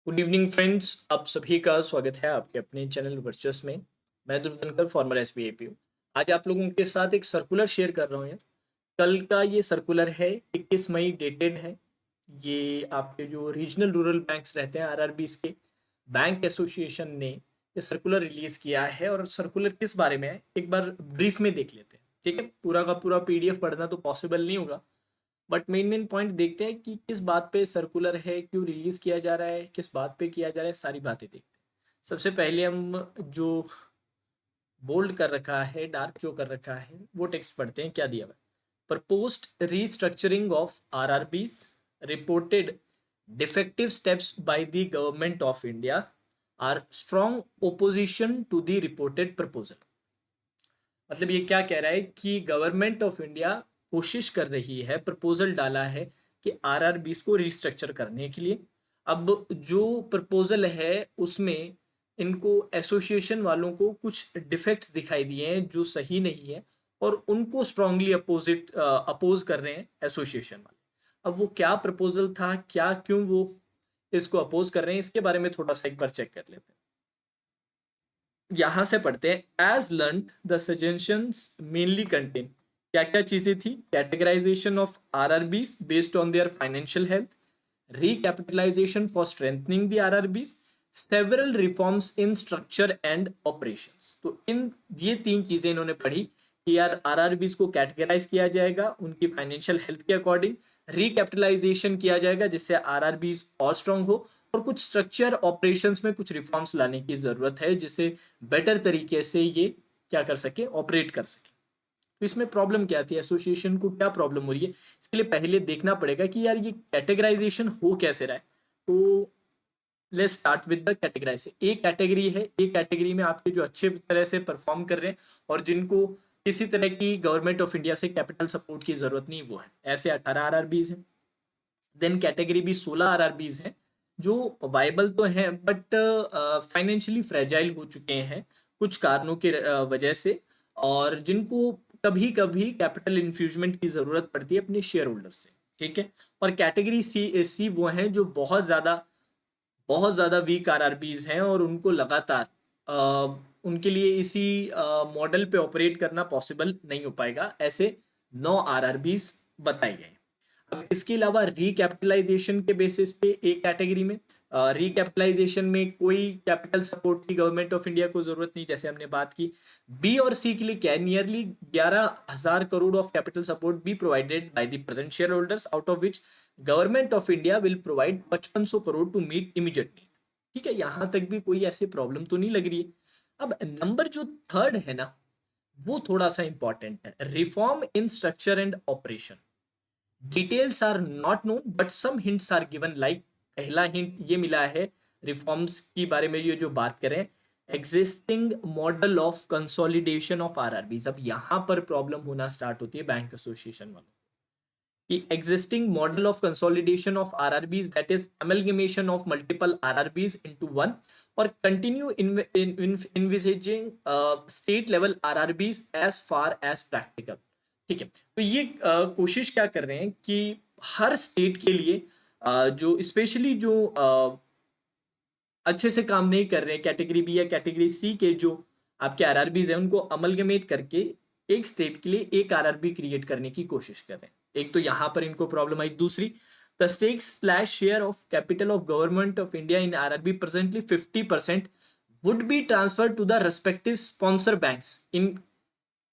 Good evening friends, आप सभी का स्वागत है आपके अपने चैनल वर्चस में। मैं ध्रुव तनकर, फॉर्मर एसबीआई पीओ। आज आप लोगों के साथ एक सर्कुलर शेयर कर रहा हूँ यार। कल का ये सर्कुलर है, 21 मई डेटेड है। ये आपके जो रीजनल रूरल बैंक्स रहते हैं आरआरबीज के बैंक एसोसिएशन ने ये सर्कुलर रिलीज किया है। और सर्कुलर किस बारे में है एक बार ब्रीफ में देख लेते हैं। ठीक है, पूरा का पूरा पीडीएफ पढ़ना तो पॉसिबल नहीं होगा, बट मेन मेन पॉइंट देखते हैं कि किस बात पे सर्कुलर है, क्यों रिलीज किया जा रहा है, किस बात पे किया जा रहा है, सारी बातें देखते हैं। सबसे पहले हम जो बोल्ड कर रखा है, डार्क जो कर रखा है, वो टेक्स्ट पढ़ते हैं। क्या दिया हुआ है? Proposed restructuring of RRBs reported defective steps by the government of India are strong opposition to the reported proposal. मतलब ये क्या कह रहा है कि गवर्नमेंट ऑफ इंडिया कोशिश कर रही है, प्रपोजल डाला है कि आरआरबीस को रिस्ट्रक्चर करने के लिए। अब जो प्रपोजल है उसमें इनको एसोसिएशन वालों को कुछ डिफेक्ट्स दिखाई दिए हैं जो सही नहीं है, और उनको स्ट्रांगली अपोज कर रहे हैं एसोसिएशन वाले। अब वो क्या प्रपोजल था, क्या क्यों वो इसको अपोज कर रहे हैं, इसके बारे में थोड़ा सा एक बार चेक कर लेते हैं। यहां से पढ़ते हैं। As learn the suggestions mainly contain, क्या क्या चीजें थी? Categorization of RRBs based on their financial health, recapitalization for strengthening the RRBs, several reforms in structure and operations। तो इन ये तीन चीजें इन्होंने पढ़ी कि यार आरआरबीज को कैटेगराइज किया जाएगा उनकी फाइनेंशियल हेल्थ के अकॉर्डिंग, रिकैपिटलाइजेशन किया जाएगा जिससे आरआरबीज और स्ट्रांग हो, और कुछ स्ट्रक्चर ऑपरेशंस में कुछ रिफॉर्म्स लाने की जरूरत है जिससे बेटर तरीके से ये क्या कर सके, ऑपरेट कर सके। तो इसमें प्रॉब्लम क्या थी, एसोसिएशन को क्या प्रॉब्लम हो रही है, इसके लिए पहले देखना पड़ेगा कि यार ये कैटेगराइजेशन हो कैसे रहा है। तो let's start with the categorization. एक कैटेगरी है, एक कैटेगरी में आपके जो अच्छे तरह से परफॉर्म कर रहे हैं और जिनको किसी तरह की गवर्नमेंट ऑफ इंडिया से कैपिटल सपोर्ट की जरूरत नहीं, वो है ऐसे 18 आरआरबीज हैं। देन कैटेगरी भी 16 आरआरबीज हैं जो वाइबल तो हैं बट फाइनेंशियली फ्रेजाइल हो चुके हैं कुछ कारणों के वजह से, और जिनको कभी कभी कैपिटल इन्फ्यूजमेंट की जरूरत पड़ती है अपने शेयर होल्डर से। ठीक है। और कैटेगरी सी वो हैं जो बहुत ज्यादा वीक आरआरबीज हैं और उनको लगातार उनके लिए इसी मॉडल पे ऑपरेट करना पॉसिबल नहीं हो पाएगा। ऐसे 9 आरआरबीज बताए गए। अब इसके अलावा रिकैपिटलाइजेशन के बेसिस पे एक कैटेगरी में, रिकैपिटलाइजेशन में कोई कैपिटल सपोर्ट की गवर्नमेंट ऑफ इंडिया को जरूरत नहीं, जैसे हमने बात की। बी और सी के लिए क्या, nearly 11,000 crore of capital support be provided by the present shareholders, out of which government of India will provide 5500 crore to meet immediate need. ठीक है, यहां तक भी कोई ऐसी प्रॉब्लम तो नहीं लग रही है। अब नंबर जो थर्ड है ना, वो थोड़ा सा इंपॉर्टेंट है। Reform in structure and operation, details are not known but some hints are given. Like पहला हिंट ये मिला है रिफॉर्म्स के बारे में, ये जो बात करें existing model of consolidation of RRBs. अब यहां पर प्रॉब्लम होना स्टार्ट होती है बैंक एसोसिएशन वालों कि existing model of consolidation of RRBs, that is amalgamation of multiple RRBs into one, or continue envisaging state level RRBs as far as practical। ठीक है, तो ये कोशिश क्या कर रहे हैं कि हर स्टेट के लिए जो स्पेशली जो अच्छे से काम नहीं कर रहे हैं कैटेगरी बी या कैटेगरी सी के जो आपके आरआरबीज हैं, उनको अमलगमेट करके एक स्टेट के लिए एक आरआरबी क्रिएट करने की कोशिश कर रहे हैं। एक तो यहां पर इनको प्रॉब्लम आई। दूसरी, the stake slash share of capital of government of India in RRB presently 50% would be transfer to the respective sponsor banks in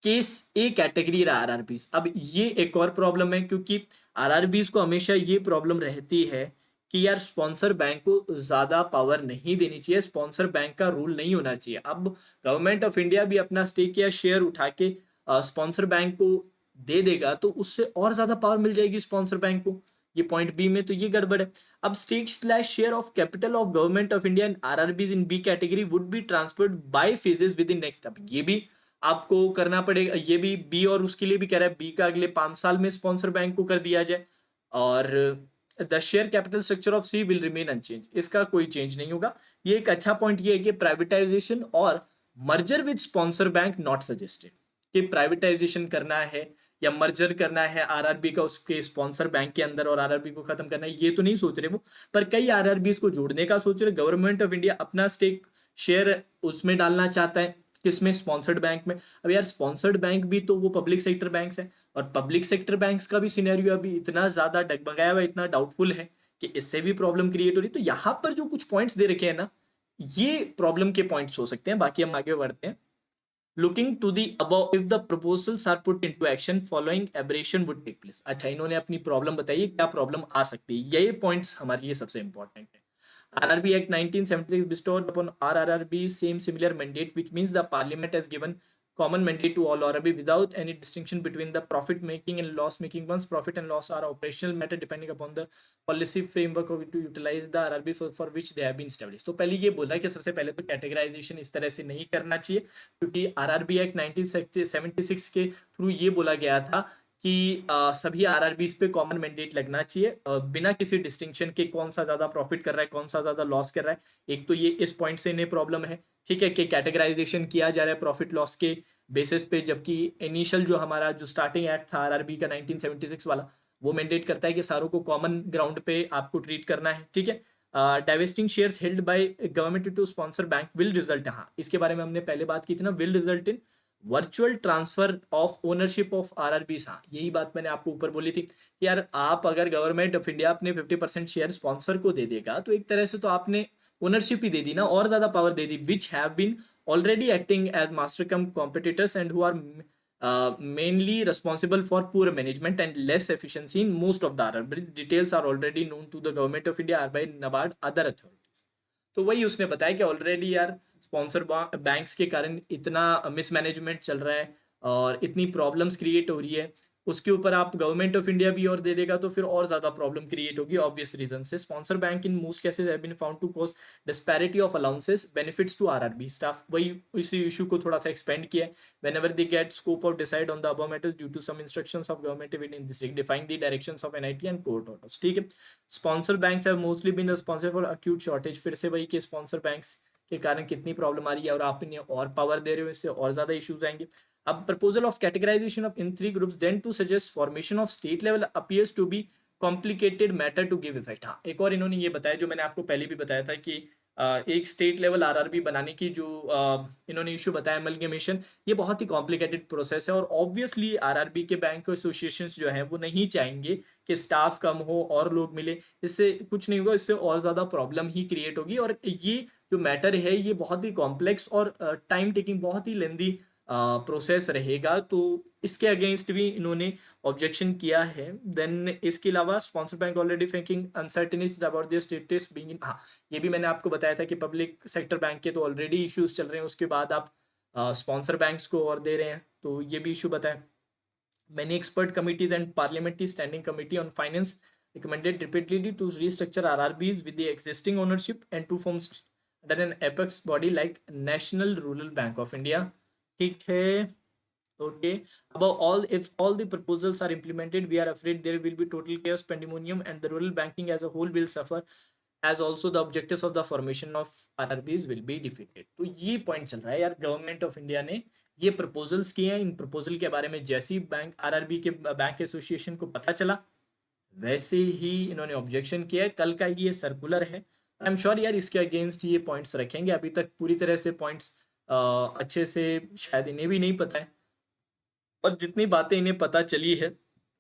case A category RRBs. अब ये एक और प्रॉब्लम है क्योंकि आरआरबीज को हमेशा ये प्रॉब्लम रहती है कि यार स्पॉन्सर बैंक को ज्यादा पावर नहीं देनी चाहिए, स्पॉन्सर बैंक का रूल नहीं होना चाहिए। अब गवर्नमेंट ऑफ इंडिया भी अपना स्टेक या शेयर उठा के स्पॉन्सर बैंक को दे देगा तो उससे और ज्यादा पावर मिल जाएगी स्पॉन्सर बैंक को। ये पॉइंट बी में तो ये गड़बड़ है। अब stake slash share of capital of government of India in RRBs in B category would be transferred by phases within next. अब ये भी आपको करना पड़ेगा, ये भी बी और उसके लिए भी कह रहा है बी का अगले 5 साल में स्पॉन्सर बैंक को कर दिया जाए, और the share capital structure of C will remain unchanged. इसका कोई चेंज नहीं होगा। ये एक अच्छा पॉइंट ये है कि प्राइवेटाइजेशन और merger with sponsor bank not suggested. कि प्राइवेटाइजेशन करना है या मर्जर करना है आरआरबी का उसके स्पॉन्सर बैंक के अंदर और आरआरबी को खत्म करना है, ये तो नहीं सोच रहे वो। पर कई आरआरबी को जोड़ने का सोच रहे। गवर्नमेंट ऑफ इंडिया अपना स्टेक शेयर उसमें डालना चाहता है, किसमें, स्पॉन्सर्ड बैंक में। अब यार स्पॉन्सर्ड बैंक भी तो वो पब्लिक सेक्टर बैंक्स हैं, और पब्लिक सेक्टर बैंक्स का भी सिनेरियो अभी इतना ज्यादा डगमगाया हुआ, इतना डाउटफुल है कि इससे भी प्रॉब्लम क्रिएट हो रही है। तो यहाँ पर जो कुछ पॉइंट्स दे रखे हैं ना, ये प्रॉब्लम के पॉइंट्स हो सकते हैं। बाकी हम आगे बढ़ते हैं। Looking to the above, if the proposals are put into action following aberration would take place. अच्छा, इन्होंने अपनी प्रॉब्लम बताई, क्या प्रॉब्लम आ सकती है, ये पॉइंट्स हमारे लिए सबसे इंपॉर्टेंट है। RRB Act 1976 bestowed upon RRB same similar mandate, which means the Parliament has given common mandate to all RRB without any distinction between the profit making and loss making ones. Profit and loss are operational matter depending upon the policy framework of to utilize the RRB for which they have been established. तो पहले ये बोला कि सबसे पहले तो categorisation इस तरह से नहीं करना चाहिए, क्योंकि RRB Act 1976 के थ्रू ये बोला गया था कि सभी आरआरबीज पे कॉमन मैंडेट लगना चाहिए, बिना किसी डिस्टिंक्शन के कौन सा ज्यादा प्रॉफिट कर रहा है, कौन सा ज्यादा लॉस कर रहा है। एक तो ये इस पॉइंट से इन्हें प्रॉब्लम है, ठीक है, कि कैटेगराइजेशन किया जा रहा है प्रॉफिट लॉस के बेसिस पे, जबकि इनिशियल जो हमारा जो स्टार्टिंग एक्ट था आरआरबी का 1976 वाला, वो मैंडेट करता है कि सारों को कॉमन ग्राउंड पे आपको ट्रीट करना है, ठीक है। Divesting shares held by government to sponsor bank will result, हाँ इसके बारे में हमने पहले बात की थी ना, will result in virtual transfer of ownership of RRB. हाँ यही बात मैंने आपको ऊपर बोली थी कि यार आप अगर गवर्नमेंट ऑफ इंडिया अपने 50% शेयर स्पॉन्सर को दे देगा, तो एक तरह से तो आपने ओनरशिप ही दे दी ना, और ज्यादा पावर दे दी, which have been already acting as master come competitors and who are mainly responsible for poor management and less efficiency in most of the RRB. Details are already known to the government of India, by NABARD, other authorities. तो वही उसने बताया कि already यार sponsor banks के कारण इतना mismanagement चल रहा है और इतनी प्रॉब्लम्स क्रिएट हो रही है, उसके ऊपर आप गवर्नमेंट ऑफ इंडिया भी और दे देगा तो फिर और ज्यादा प्रॉब्लम क्रिएट होगी। ऑब्वियस रीजन से sponsor bank in most cases have been found to cause disparity of allowances benefits to RRB staff. वही इसी इशू को थोड़ा सा एक्सपेंड किया है। whenever they get scope of decide on the above matters due to some instructions of government within this define the directions of NIT and court orders, ठीक है। Sponsor banks have mostly been responsible for acute shortage. फिर से वही के sponsor banks के कारण कितनी problem आ रही है, और आप इन्हें और पावर दे रहे हो, इससे और ज्यादा इश्यूज आएंगे। अब proposal of categorization of in 3 groups then to suggest formation of state level appears to be complicated matter to give effect. हाँ एक और इन्होंने ये बताया जो मैंने आपको पहले भी बताया था कि एक स्टेट लेवल आरआरबी बनाने की जो इन्होंने इशू बताया अमलगमेशन, ये बहुत ही कॉम्प्लिकेटेड प्रोसेस है, और ऑब्वियसली आरआरबी के बैंक एसोसिएशंस जो है वो नहीं चाहेंगे कि स्टाफ कम हो और लोग मिले, इससे कुछ नहीं होगा, इससे और ज़्यादा प्रॉब्लम ही क्रिएट होगी। और ये जो मैटर है ये बहुत ही कॉम्प्लेक्स और टाइम टेकिंग, बहुत ही लेंदी प्रोसेस रहेगा, तो इसके अगेंस्ट भी इन्होंने ऑब्जेक्शन किया है। देन इसके अलावा sponsor bank already faking uncertainties about their status being in, हाँ ये भी मैंने आपको बताया था कि पब्लिक सेक्टर बैंक के तो ऑलरेडी इश्यूज चल रहे हैं, उसके बाद आप स्पॉन्सर बैंक्स को और दे रहे हैं, तो ये भी इशू बताया। Many expert committees and parliamentary standing committee on finance recommended repeatedly to restructure RRBs with the existing ownership and to form under an apex body like National Rural Bank of India. ठीक है, okay. Above all, if all the proposals are implemented, we are afraid there will be total chaos, pandemonium, and the rural banking as a whole will suffer, as also the objectives of the formation of RRBs will be defeated. तो ये point चल रहा है यार, government of India ने ये proposals किए हैं, इन प्रपोजल के बारे में जैसे ही बैंक आरआरबी के बैंक एसोसिएशन को पता चला वैसे ही इन्होंने ऑब्जेक्शन किया है। कल का ये सर्कुलर है, आई एम श्योर यार इसके अगेंस्ट ये पॉइंट्स रखेंगे। अभी तक पूरी तरह से पॉइंट्स अच्छे से शायद इन्हें भी नहीं पता है, और जितनी बातें इन्हें पता चली है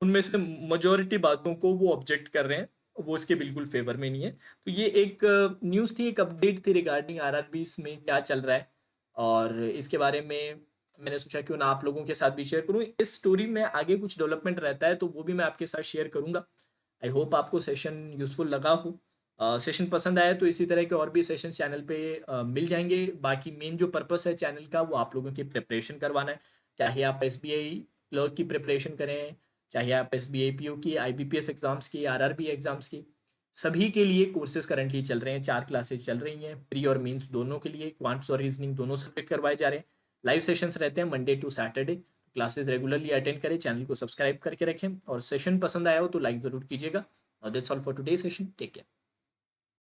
उनमें से मेजोरिटी बातों को वो ऑब्जेक्ट कर रहे हैं, वो इसके बिल्कुल फेवर में नहीं है। तो ये एक न्यूज़ थी, एक अपडेट थी रिगार्डिंग आरआरबीस में क्या चल रहा है, और इसके बारे में मैंने सोचा क्यों ना आप लोगों के साथ भी शेयर करूं। इस स्टोरी में आगे कुछ डेवलपमेंट रहता है तो वो भी मैं आपके साथ शेयर करूंगा। आई होप आपको सेशन यूजफुल लगा हो। सेशन पसंद आया तो इसी तरह के और भी सेशन चैनल पे मिल जाएंगे। बाकी मेन जो पर्पस है चैनल का वो आप लोगों की प्रिपरेशन करवाना है, चाहे आप एसबीआई क्लर्क की प्रिपरेशन करें, चाहे आप एसबीआई पीओ की, आईबीपीएस एग्जाम्स की, आरआरबी एग्जाम्स की, सभी के लिए कोर्सेज करंटली चल रहे हैं। 4 क्लासेज चल रही हैं, प्री और मेंस दोनों के लिए, क्वांट्स और रीजनिंग दोनों सब्जेक्ट करवाए जा रहे हैं। लाइव सेशंस रहते हैं Monday to Saturday. Classes regularly attend करें, चैनल को सब्सक्राइब करके रखें, और सेशन पसंद आया हो तो लाइक ज़रूर कीजिएगा। और that's all for today session, take care.